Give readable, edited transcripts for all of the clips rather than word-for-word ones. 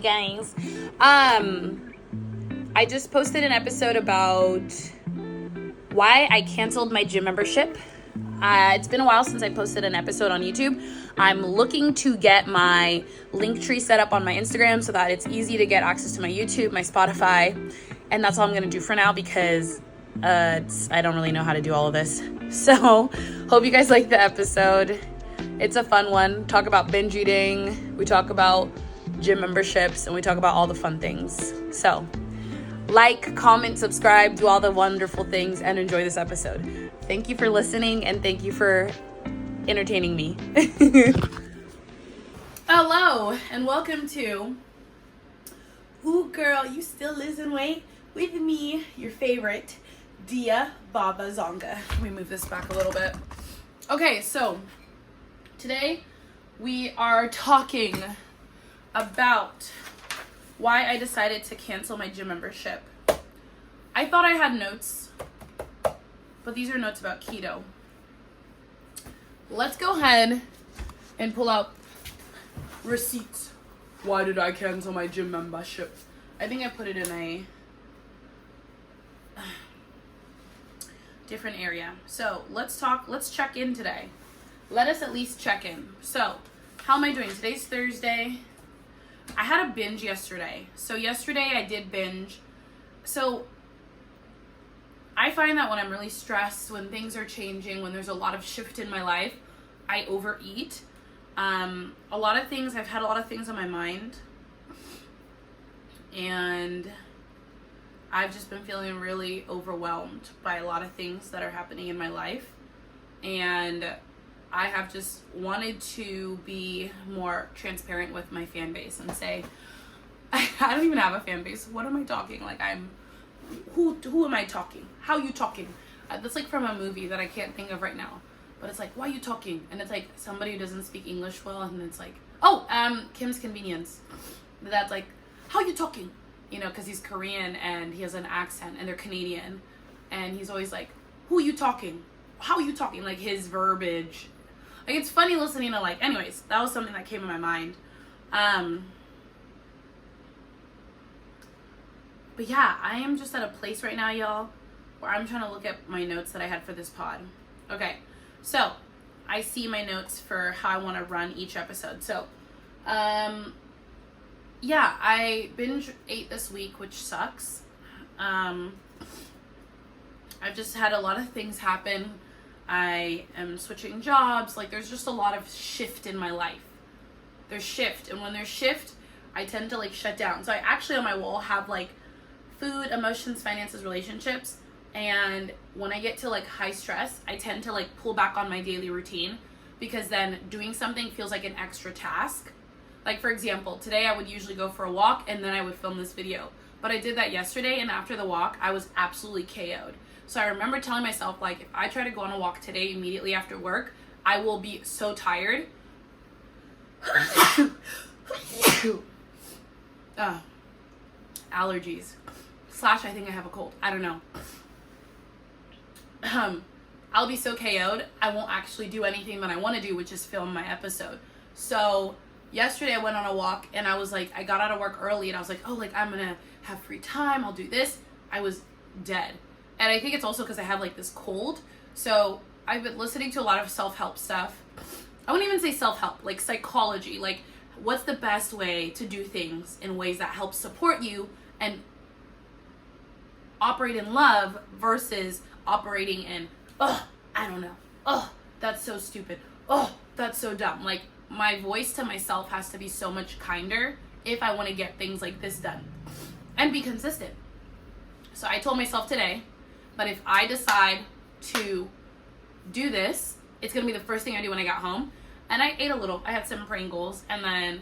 guys. I just posted an episode about why I canceled my gym membership. It's been a while since I posted an episode on YouTube. I'm looking to get my link tree set up on my Instagram so that it's easy to get access to my YouTube, my Spotify, and that's all I'm going to do for now because I don't really know how to do all of this. So, hope you guys like the episode. It's a fun one. Talk about binge eating, we talk about gym memberships, and we talk about all the fun things. So, like, comment, subscribe, do all the wonderful things, and enjoy this episode. Thank you for listening, and thank you for entertaining me. Hello, and welcome to Ooh Girl, You Still Losing Weight? With me, your favorite, Dia Baba Zonga. Let me move this back a little bit. Okay, so today we are talking about why I decided to cancel my gym membership. I thought I had notes, but these are notes about keto. Let's go ahead and pull out receipts. Why did I cancel my gym membership? I think I put it in a different area. So let's check in today. Let us at least check in. So, how am I doing? Today's Thursday. I had a binge yesterday. So yesterday I did binge. So I find that when I'm really stressed, when things are changing, when there's a lot of shift in my life, I overeat. I've had a lot of things on my mind. And I've just been feeling really overwhelmed by a lot of things that are happening in my life. And I have just wanted to be more transparent with my fan base and say, I don't even have a fan base. What am I talking? Like who am I talking? How you talking? That's like from a movie that I can't think of right now. But it's like, why are you talking? And it's like somebody who doesn't speak English well, and it's like, Kim's Convenience. That's like, how you talking? You know, because he's Korean and he has an accent, and they're Canadian, and he's always like, who are you talking? How are you talking? Like his verbiage. Like, it's funny listening to, like, anyways, that was something that came in my mind. But yeah, I am just at a place right now, y'all, where I'm trying to look at my notes that I had for this pod. Okay, so I see my notes for how I want to run each episode. So, yeah, I binge ate this week, which sucks. I've just had a lot of things happen. I am switching jobs. Like, there's just a lot of shift in my life. There's shift. And when there's shift, I tend to, like, shut down. So I actually on my wall have, like, food, emotions, finances, relationships. And when I get to, like, high stress, I tend to, like, pull back on my daily routine. Because then doing something feels like an extra task. Like, for example, today I would usually go for a walk and then I would film this video. But I did that yesterday, and after the walk, I was absolutely KO'd. So I remember telling myself, like, if I try to go on a walk today immediately after work, I will be so tired. Allergies. / I think I have a cold. I don't know. I'll be so KO'd, I won't actually do anything that I want to do, which is film my episode. So yesterday I went on a walk, and I was like, I got out of work early, and I was like, oh, like, I'm going to have free time. I'll do this. I was dead. And I think it's also because I have, like, this cold. So I've been listening to a lot of self-help stuff. I wouldn't even say self-help, like psychology. Like, what's the best way to do things in ways that help support you and operate in love versus operating in, I don't know. That's so stupid. That's so dumb. Like, my voice to myself has to be so much kinder if I want to get things like this done and be consistent. So I told myself today, but if I decide to do this, it's going to be the first thing I do when I got home. And I ate a little. I had some Pringles, and then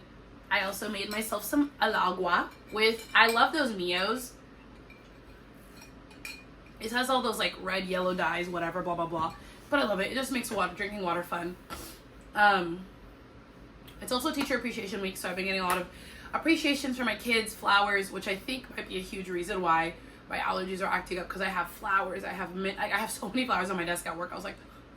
I also made myself some al agua with, I love those Mios. It has all those, like, red, yellow dyes, whatever, blah, blah, blah. But I love it. It just makes drinking water fun. It's also Teacher Appreciation Week, so I've been getting a lot of appreciations for my kids, flowers, which I think might be a huge reason why my allergies are acting up, because I have flowers. I have so many flowers on my desk at work. I was like,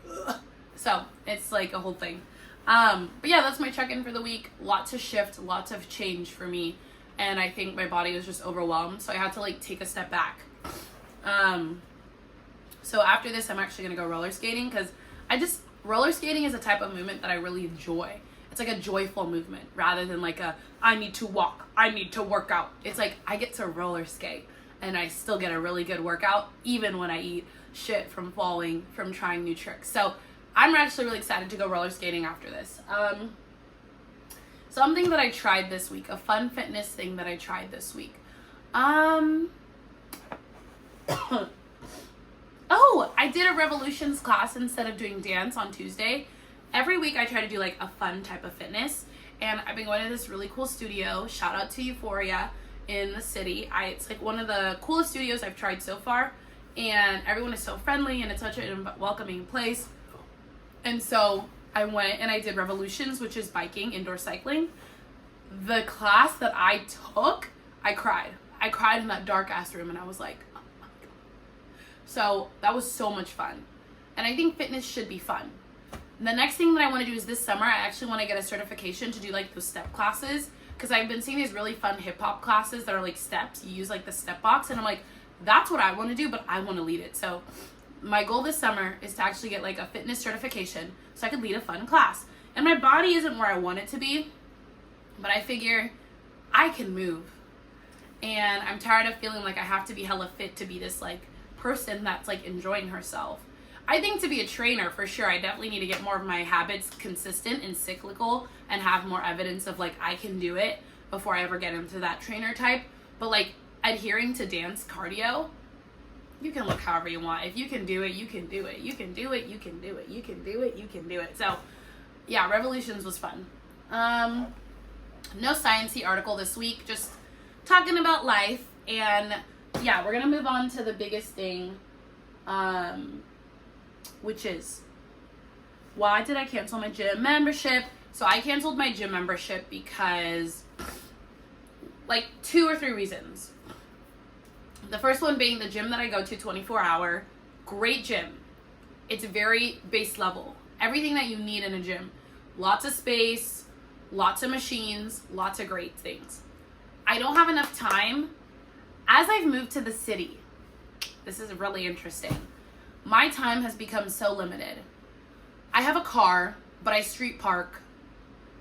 ugh. So it's like a whole thing. But yeah, that's my check-in for the week. Lots of shift, lots of change for me. and I think my body was just overwhelmed, so I had to like take a step back. So after this, I'm actually gonna go roller skating, because roller skating is a type of movement that I really enjoy. It's like a joyful movement rather than like I need to walk, I need to work out. It's like I get to roller skate and I still get a really good workout even when I eat shit from falling, from trying new tricks. So I'm actually really excited to go roller skating after this. Something that I tried this week, a fun fitness thing that I tried this week. Oh, I did a revolutions class instead of doing dance on Tuesday. Every week I try to do like a fun type of fitness, and I've been going to this really cool studio. Shout out to Euphoria in the city. It's like one of the coolest studios I've tried so far, and everyone is so friendly and it's such a welcoming place. And so I went and I did revolutions, which is biking, indoor cycling. The class that I took, I cried in that dark ass room, and I was like, oh my God. So that was so much fun, and I think fitness should be fun. The next thing that I want to do is this summer, I actually want to get a certification to do like those step classes, because I've been seeing these really fun hip hop classes that are like steps. You use like the step box, and I'm like, that's what I want to do, but I want to lead it. So my goal this summer is to actually get like a fitness certification so I could lead a fun class. And my body isn't where I want it to be, but I figure I can move. And I'm tired of feeling like I have to be hella fit to be this like person that's like enjoying herself. I think to be a trainer, for sure, I definitely need to get more of my habits consistent and cyclical and have more evidence of like I can do it before I ever get into that trainer type. But like adhering to dance cardio, you can look however you want. If you can do it, you can do it. You can do it, you can do it, you can do it, you can do it. So yeah, Revolutions was fun. No sciencey article this week, just talking about life. And yeah, we're gonna move on to the biggest thing, which is, why did I cancel my gym membership? So I canceled my gym membership because like 2 or 3 reasons. The first one being the gym that I go to, 24-hour, great gym. It's very base level. Everything that you need in a gym. Lots of space, lots of machines, lots of great things. I don't have enough time. As I've moved to the city, this is really interesting. My time has become so limited. I have a car, but I street park,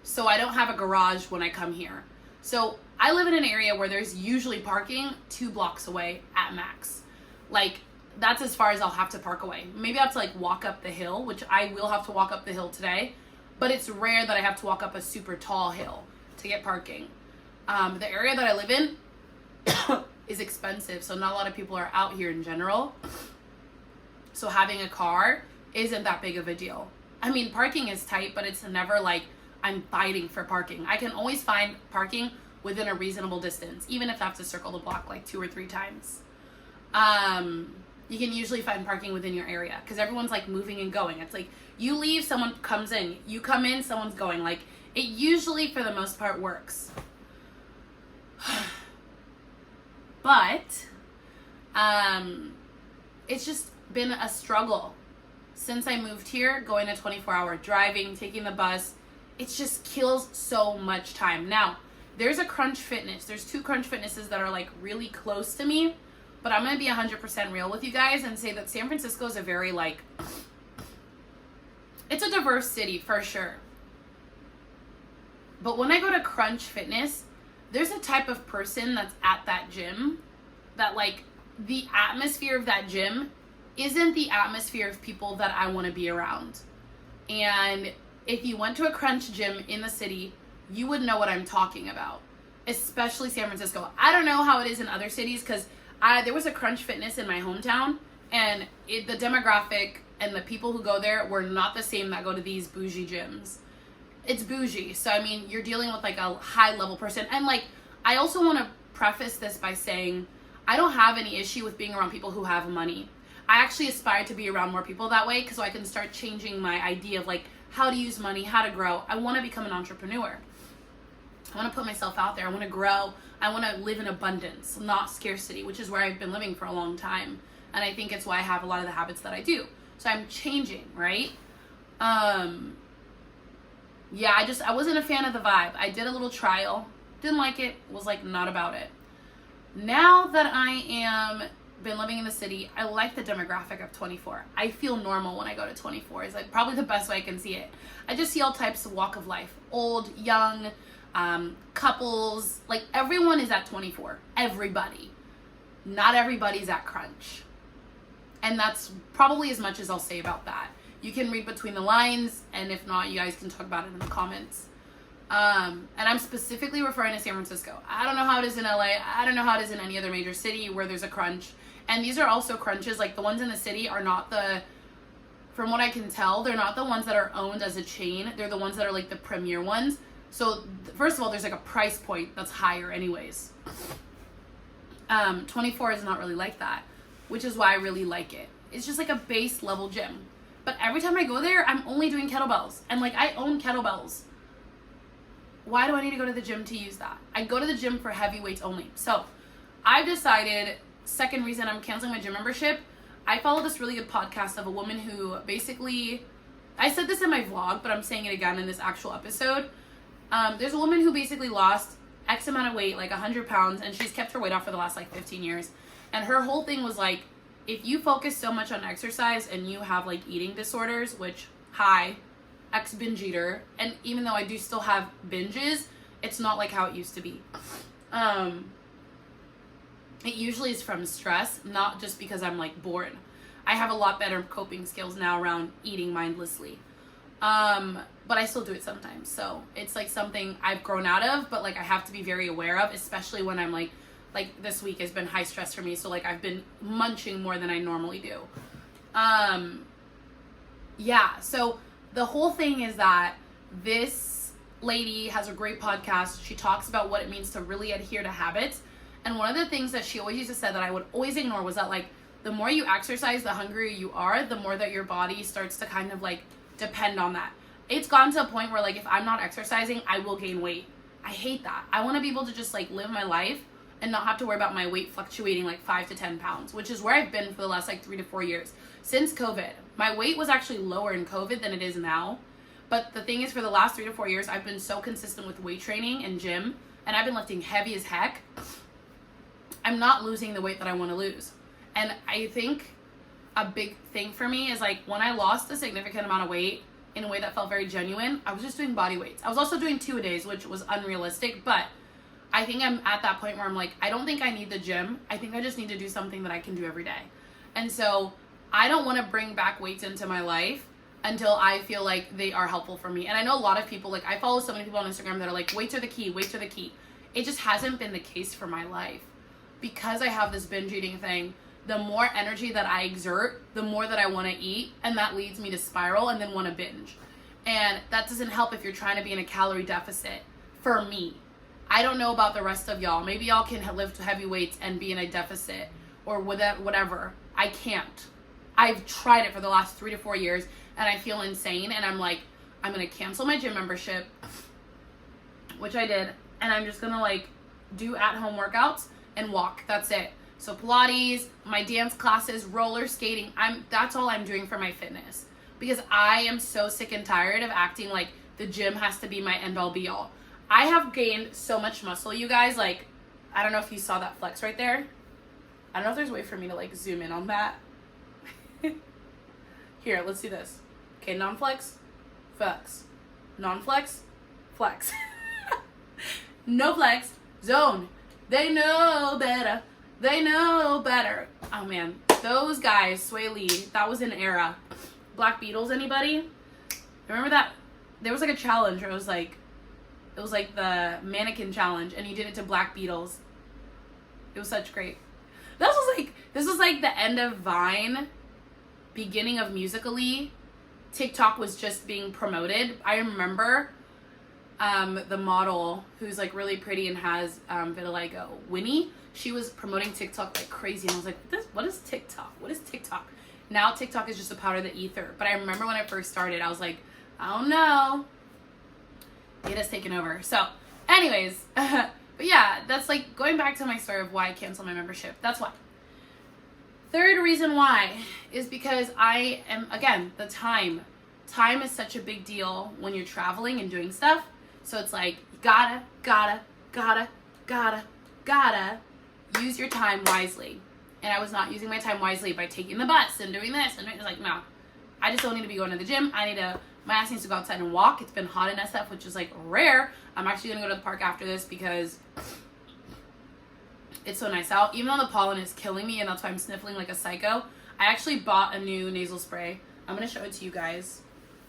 so I don't have a garage when I come here. So I live in an area where there's usually parking 2 blocks away at max. Like, that's as far as I'll have to park away. Maybe I have to like walk up the hill, which I will have to walk up the hill today, but it's rare that I have to walk up a super tall hill to get parking. The area that I live in is expensive, so not a lot of people are out here in general. So having a car isn't that big of a deal. I mean, parking is tight, but it's never like I'm fighting for parking. I can always find parking within a reasonable distance, even if I have to circle the block like 2 or 3 times. You can usually find parking within your area because everyone's like moving and going. It's like you leave, someone comes in. You come in, someone's going. Like, it usually, for the most part, works. But it's just been a struggle since I moved here, going to 24-hour driving, taking the bus. It just kills so much time. Now, there's a Crunch Fitness. There's 2 Crunch Fitnesses that are like really close to me, but I'm going to be 100% real with you guys and say that San Francisco is a very like, it's a diverse city for sure. But when I go to Crunch Fitness, there's a type of person that's at that gym that like the atmosphere of that gym isn't the atmosphere of people that I want to be around. And if you went to a Crunch gym in the city, you would know what I'm talking about, especially San Francisco. I don't know how it is in other cities because there was a Crunch Fitness in my hometown, and the demographic and the people who go there were not the same that go to these bougie gyms. It's bougie. So, I mean, you're dealing with like a high level person. And like, I also want to preface this by saying I don't have any issue with being around people who have money. I actually aspire to be around more people that way because so I can start changing my idea of like how to use money, how to grow. I want to become an entrepreneur. I want to put myself out there. I want to grow. I want to live in abundance, not scarcity, which is where I've been living for a long time. And I think it's why I have a lot of the habits that I do. So I'm changing, right? Yeah, I wasn't a fan of the vibe. I did a little trial. Didn't like it. Was like not about it. Now that I am been living in the city, I like the demographic of 24. I feel normal when I go to 24. It's like probably the best way I can see it. I just see all types of walk of life. Old, young, couples. Like everyone is at 24. Everybody. Not everybody's at Crunch. And that's probably as much as I'll say about that. You can read between the lines, and if not, you guys can talk about it in the comments. And I'm specifically referring to San Francisco. I don't know how it is in LA. I don't know how it is in any other major city where there's a Crunch. And these are also Crunches. Like the ones in the city are not from what I can tell, they're not the ones that are owned as a chain. They're the ones that are like the premier ones. So first of all, there's like a price point that's higher anyways. 24 is not really like that, which is why I really like it. It's just like a base level gym. But every time I go there, I'm only doing kettlebells. And like I own kettlebells. Why do I need to go to the gym to use that? I go to the gym for heavy weights only. So I've decided, second reason I'm canceling my gym membership, I follow this really good podcast of a woman who basically, I said this in my vlog, but I'm saying it again in this actual episode. There's a woman who basically lost X amount of weight, like 100 pounds, and she's kept her weight off for the last like 15 years. And her whole thing was like, if you focus so much on exercise and you have like eating disorders, which, hi, ex-binge eater, and even though I do still have binges, it's not like how it used to be. It usually is from stress, not just because I'm like bored. I have a lot better coping skills now around eating mindlessly. But I still do it sometimes. So it's like something I've grown out of, but like I have to be very aware of, especially when I'm like this week has been high stress for me. So like I've been munching more than I normally do. Yeah. So the whole thing is that this lady has a great podcast. She talks about what it means to really adhere to habits. And one of the things that she always used to say that I would always ignore was that like the more you exercise, the hungrier you are, the more that your body starts to kind of like depend on that. It's gotten to a point where like if I'm not exercising, I will gain weight. I hate that. I want to be able to just like live my life and not have to worry about my weight fluctuating like 5 to 10 pounds, which is where I've been for the last like 3 to 4 years. Since COVID, my weight was actually lower in COVID than it is now. But the thing is, for the last 3 to 4 years, I've been so consistent with weight training and gym, and I've been lifting heavy as heck. I'm not losing the weight that I want to lose. And I think a big thing for me is like when I lost a significant amount of weight in a way that felt very genuine, I was just doing body weights. I was also doing 2-a-days, which was unrealistic, but I think I'm at that point where I'm like, I don't think I need the gym. I think I just need to do something that I can do every day. And so I don't want to bring back weights into my life until I feel like they are helpful for me. And I know a lot of people, like I follow so many people on Instagram that are like, weights are the key, weights are the key. It just hasn't been the case for my life. Because I have this binge eating thing, the more energy that I exert, the more that I want to eat, and that leads me to spiral and then want to binge. And that doesn't help if you're trying to be in a calorie deficit. For me, I don't know about the rest of y'all. Maybe y'all can lift heavy weights and be in a deficit or whatever. I can't. I've tried it for the last 3 to 4 years, and I feel insane. And I'm like, I'm gonna cancel my gym membership, which I did, and I'm just gonna like do at-home workouts and walk. That's it. So Pilates, my dance classes, roller skating, that's all I'm doing for my fitness. Because I am so sick and tired of acting like the gym has to be my end all be all. I have gained so much muscle, you guys. Like, I don't know if you saw that flex right there. I don't know if there's a way for me to like zoom in on that. Here, let's do this. Okay, non-flex, flex. Non-flex, flex. No flex, zone. They know better. They know better. Oh man, those guys, Sway Lee, that was an era. Black Beatles, anybody? Remember that? There was like a challenge where it was like the mannequin challenge, and he did it to Black Beatles. It was such great. This was like the end of Vine, beginning of Musical.ly. TikTok was just being promoted. I remember the model who's like really pretty and has vitiligo, Winnie, she was promoting TikTok like crazy, and I was like, what is TikTok? What is TikTok? Now TikTok is just a part of the ether. But I remember when I first started, I was like, I don't know. It has taken over. So anyways, but yeah, that's like going back to my story of why I canceled my membership. That's why. Third reason why is because I am, again, the time. Time is such a big deal when you're traveling and doing stuff. So it's like, you gotta gotta use your time wisely. And I was not using my time wisely by taking the bus and doing this. And it's like, no, I just don't need to be going to the gym. My ass needs to go outside and walk. It's been hot in SF, which is like rare. I'm actually going to go to the park after this because it's so nice out. Even though the pollen is killing me and that's why I'm sniffling like a psycho, I actually bought a new nasal spray. I'm going to show it to you guys.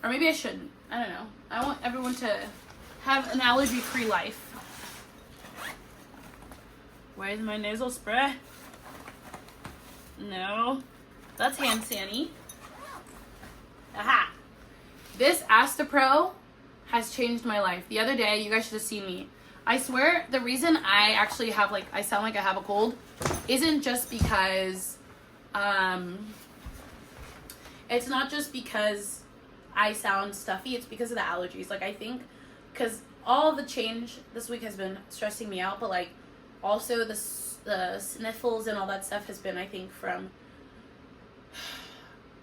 Or maybe I shouldn't. I don't know. I want everyone to have an allergy-free life. Where's my nasal spray? No. That's hand sanitizer. Aha! This Astapro has changed my life. The other day, you guys should have seen me. I swear, the reason I actually have, like, I sound like I have a cold isn't just because, it's not just because I sound stuffy, it's because of the allergies. Like, I think, because all the change this week has been stressing me out, but, like, also the sniffles and all that stuff has been, I think, from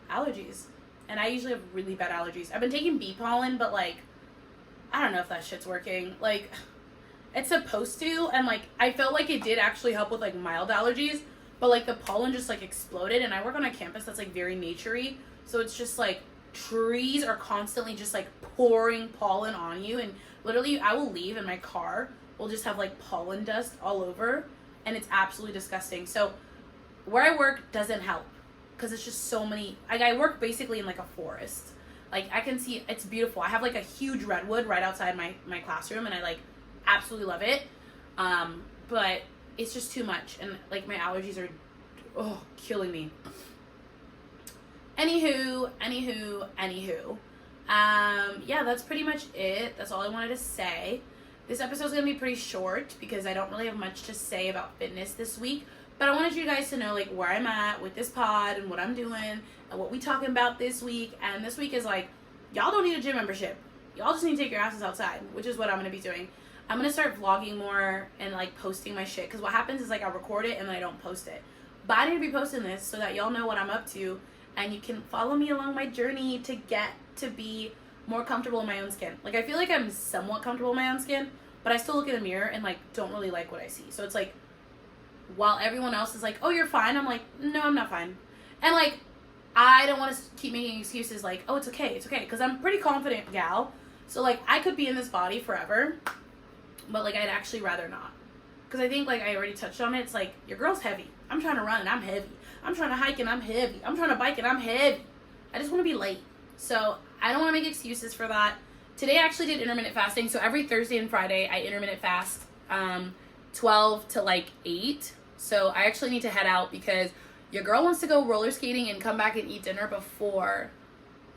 allergies. And I usually have really bad allergies. I've been taking bee pollen, but, like, I don't know if that shit's working. Like, it's supposed to, and, like, I felt like it did actually help with, like, mild allergies, but, like, the pollen just, like, exploded, and I work on a campus that's, like, very nature-y, so it's just, like, trees are constantly just, like, pouring pollen on you, and literally, I will leave, and my car will just have, like, pollen dust all over, and it's absolutely disgusting. So, where I work doesn't help. Because it's just so many, like, I work basically in, like, a forest. Like, I can see, it's beautiful. I have, like, a huge redwood right outside my classroom, and I, like, absolutely love it. But it's just too much, and, like, my allergies are, killing me. Anywho. Yeah, that's pretty much it. That's all I wanted to say. This episode's going to be pretty short, because I don't really have much to say about fitness this week. But I wanted you guys to know, like, where I'm at with this pod and what I'm doing and what we talking about this week. And this week is, like, y'all don't need a gym membership. Y'all just need to take your asses outside, which is what I'm going to be doing. I'm going to start vlogging more and, like, posting my shit. Because what happens is, like, I'll record it and then I don't post it. But I need to be posting this so that y'all know what I'm up to. And you can follow me along my journey to get to be more comfortable in my own skin. Like, I feel like I'm somewhat comfortable in my own skin. But I still look in the mirror and, like, don't really like what I see. So it's, like, while everyone else is like, oh, you're fine, I'm like, no, I'm not fine. And, like, I don't want to keep making excuses like, oh, it's okay, because I'm a pretty confident gal. So, like, I could be in this body forever, but, like, I'd actually rather not. Because I think, like, I already touched on it. It's like, your girl's heavy. I'm trying to run and I'm heavy. I'm trying to hike and I'm heavy. I'm trying to bike and I'm heavy. I just want to be late. So, I don't want to make excuses for that. Today, I actually did intermittent fasting. So, every Thursday and Friday, I intermittent fast 12 to, like, 8. So I actually need to head out because your girl wants to go roller skating and come back and eat dinner before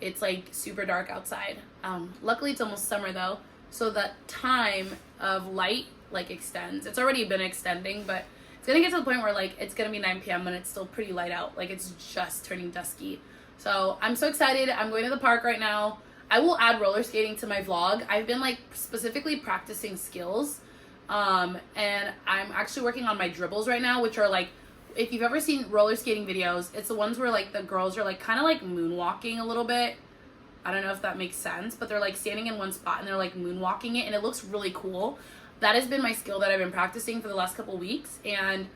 it's, like, super dark outside. Luckily, it's almost summer, though. So the time of light, like, extends. It's already been extending, but it's going to get to the point where, like, it's going to be 9 p.m. when it's still pretty light out. Like, it's just turning dusky. So I'm so excited. I'm going to the park right now. I will add roller skating to my vlog. I've been, like, specifically practicing skills. And I'm actually working on my dribbles right now, which are, like, if you've ever seen roller skating videos, it's the ones where, like, the girls are, like, kind of, like, moonwalking a little bit. I don't know if that makes sense, but they're, like, standing in one spot and they're, like, moonwalking it, and it looks really cool. That has been my skill that I've been practicing for the last couple weeks, and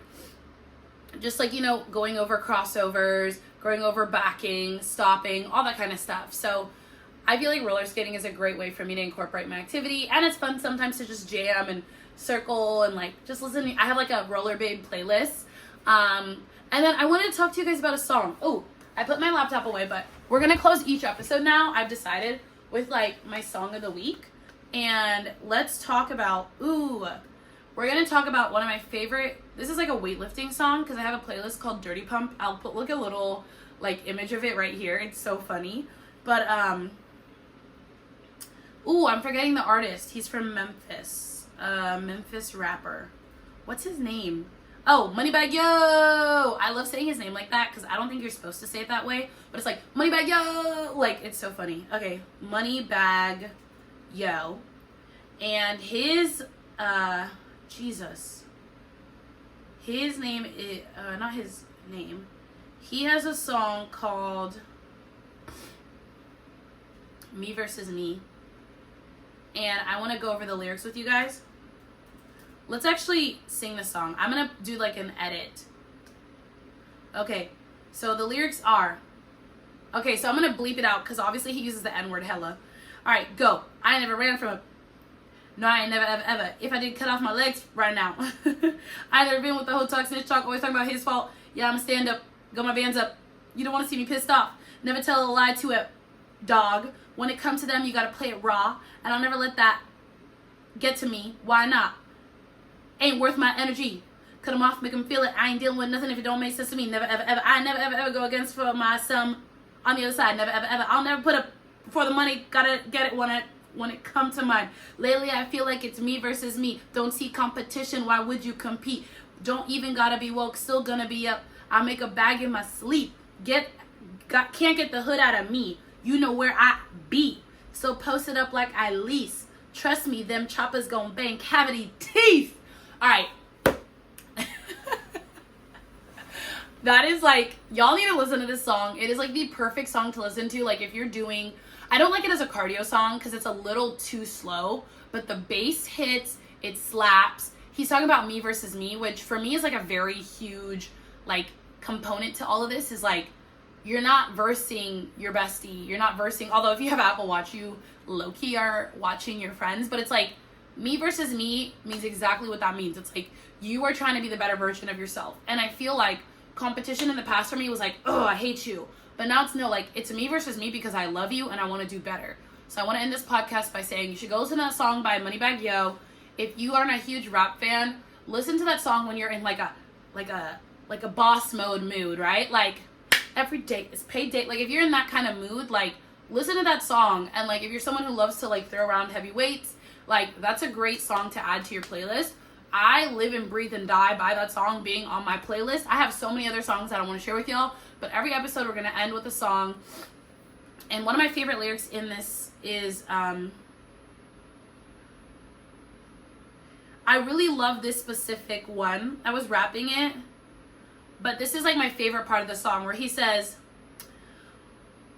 just, like, you know, going over crossovers, going over backing, stopping, all that kind of stuff. So I feel like roller skating is a great way for me to incorporate my activity, and it's fun sometimes to just jam and circle and, like, just listen. I have, like, a rollerblade playlist, and then I wanted to talk to you guys about a song. Oh, I put my laptop away, but we're gonna close each episode now, I've decided, with, like, my song of the week. And let's talk about, we're gonna talk about one of my favorite, this is, like, a weightlifting song because I have a playlist called Dirty Pump. I'll put, like, a little, like, image of it right here. It's so funny. But I'm forgetting the artist. He's from Memphis. Memphis rapper. What's his name? Oh, Moneybagg Yo! I love saying his name like that because I don't think you're supposed to say it that way, but it's like, Moneybagg Yo! Like, it's so funny. Okay, Moneybagg Yo. And his, his name is, not his name. He has a song called Me Versus Me. And I want to go over the lyrics with you guys. Let's actually sing the song. I'm gonna do like an edit. Okay, so the lyrics are, okay, so I'm gonna bleep it out because obviously he uses the N-word hella. Alright, go. I ain't never ran from a, no, I ain't never ever ever. If I did cut off my legs right now. I ain't never been with the whole talk, snitch talk, always talking about his fault. Yeah, I'ma stand up, got my Vans up. You don't wanna see me pissed off. Never tell a lie to a dog. When it comes to them, you gotta play it raw. And I'll never let that get to me. Why not? Ain't worth my energy. Cut them off, make them feel it. I ain't dealing with nothing if it don't make sense to me. Never ever ever. I never ever ever go against for my some on the other side. Never ever ever. I'll never put up for the money. Gotta get it when it comes to mine. Lately I feel like it's me versus me. Don't see competition. Why would you compete? Don't even gotta be woke. Still gonna be up. I make a bag in my sleep. Can't get the hood out of me. You know where I be. So post it up like I lease. Trust me, them choppers gon' bang cavity teeth. Alright. That is like, y'all need to listen to this song. It is like the perfect song to listen to. Like if you're doing, I don't like it as a cardio song because it's a little too slow, but the bass hits, it slaps. He's talking about me versus me, which for me is like a very huge like component to all of this. Is like, you're not versing your bestie. You're not versing, although if you have Apple Watch, you low-key are watching your friends, but it's like me versus me means exactly what that means. It's like you are trying to be the better version of yourself. And I feel like competition in the past for me was like, oh, I hate you. But now it's no, like, it's me versus me because I love you and I want to do better. So I want to end this podcast by saying you should go listen to that song by Moneybagg Yo. If you aren't a huge rap fan, listen to that song when you're in like a boss mode mood, right? Like every day is payday. Like if you're in that kind of mood, like listen to that song. And like if you're someone who loves to like throw around heavy weights, like that's a great song to add to your playlist. I live and breathe and die by that song being on my playlist. I have so many other songs that I want to share with y'all, but every episode we're going to end with a song. And one of my favorite lyrics in this is, I really love this specific one. I was rapping it, but this is like my favorite part of the song where he says,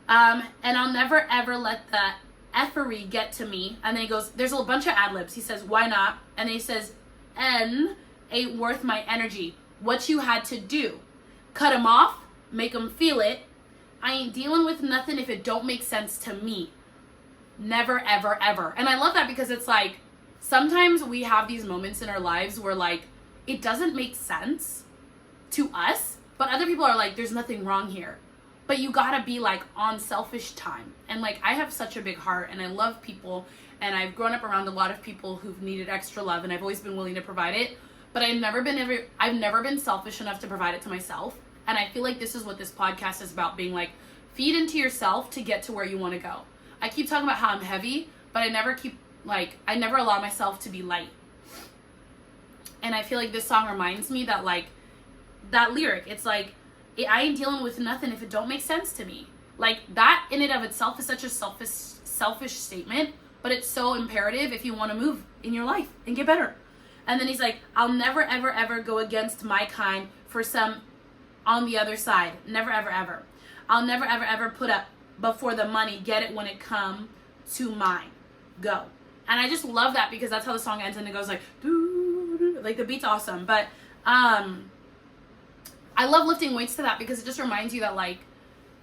and I'll never ever let the effery get to me. And then he goes, there's a bunch of ad-libs. He says, why not? And then he says, N ain't worth my energy. What you had to do. Cut him off, make him feel it. I ain't dealing with nothing if it don't make sense to me. Never, ever, ever. And I love that because it's like, sometimes we have these moments in our lives where like, it doesn't make sense to us, but other people are like, there's nothing wrong here. But you gotta be like on selfish time. And like, I have such a big heart and I love people. And I've grown up around a lot of people who've needed extra love, and I've always been willing to provide it. But I've never been selfish enough to provide it to myself. And I feel like this is what this podcast is about, being like, feed into yourself to get to where you want to go. I keep talking about how I'm heavy, but I never allow myself to be light. And I feel like this song reminds me that like, that lyric, it's like, I ain't dealing with nothing if it don't make sense to me. Like that in and of itself is such a selfish statement. But it's so imperative if you want to move in your life and get better. And then he's like, I'll never, ever, ever go against my kind for some on the other side. Never, ever, ever. I'll never, ever, ever put up before the money. Get it when it come to mine. Go. And I just love that because that's how the song ends. And it goes like, doo, like the beat's awesome. But I love lifting weights to that because it just reminds you that like,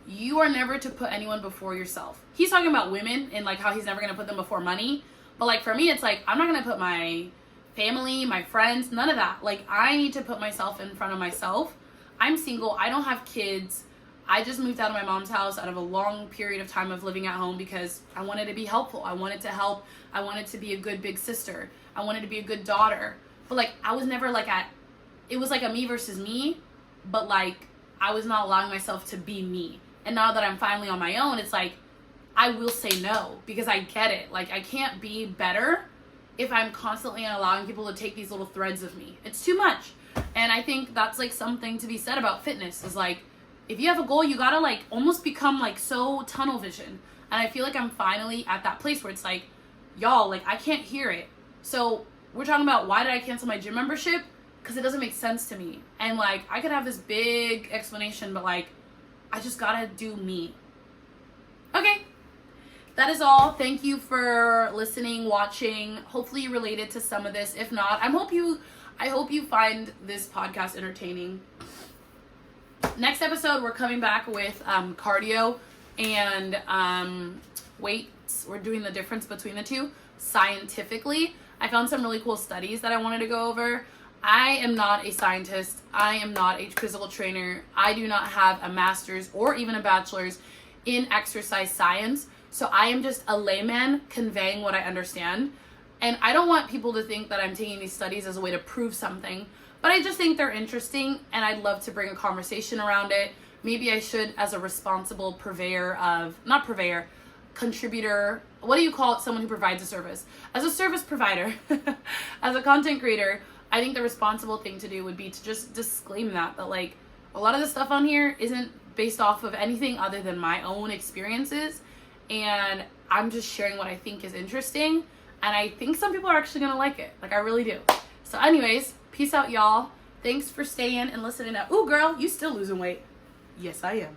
you are never to put anyone before yourself. He's talking about women and like how he's never going to put them before money. But like for me, it's like, I'm not going to put my family, my friends, none of that. Like I need to put myself in front of myself. I'm single. I don't have kids. I just moved out of my mom's house out of a long period of time of living at home because I wanted to be helpful. I wanted to help. I wanted to be a good big sister. I wanted to be a good daughter. But like, I was never like it was like a me versus me, but like I was not allowing myself to be me. And now that I'm finally on my own, it's like, I will say no because I get it. Like, I can't be better if I'm constantly allowing people to take these little threads of me. It's too much. And I think that's like something to be said about fitness is like, if you have a goal, you gotta like almost become like so tunnel vision. And I feel like I'm finally at that place where it's like, y'all, like I can't hear it. So we're talking about why did I cancel my gym membership? Because it doesn't make sense to me. And like, I could have this big explanation, but like, I just gotta do me. Okay. that is all. Thank you for listening, watching. Hopefully you related to some of this. If not, I hope you find this podcast entertaining. Next episode, we're coming back with cardio and weights. We're doing the difference between the two scientifically. I found some really cool studies that I wanted to go over. I am not a scientist. I am not a physical trainer. I do not have a master's or even a bachelor's in exercise science. So I am just a layman conveying what I understand. And I don't want people to think that I'm taking these studies as a way to prove something, but I just think they're interesting and I'd love to bring a conversation around it. Maybe I should, as a responsible contributor, what do you call it? Someone who provides a service. As a service provider, as a content creator, I think the responsible thing to do would be to just disclaim that like a lot of the stuff on here isn't based off of anything other than my own experiences. And I'm just sharing what I think is interesting. And I think some people are actually going to like it. Like, I really do. So anyways, peace out, y'all. Thanks for staying and listening up. Ooh, girl, you still losing weight. Yes, I am.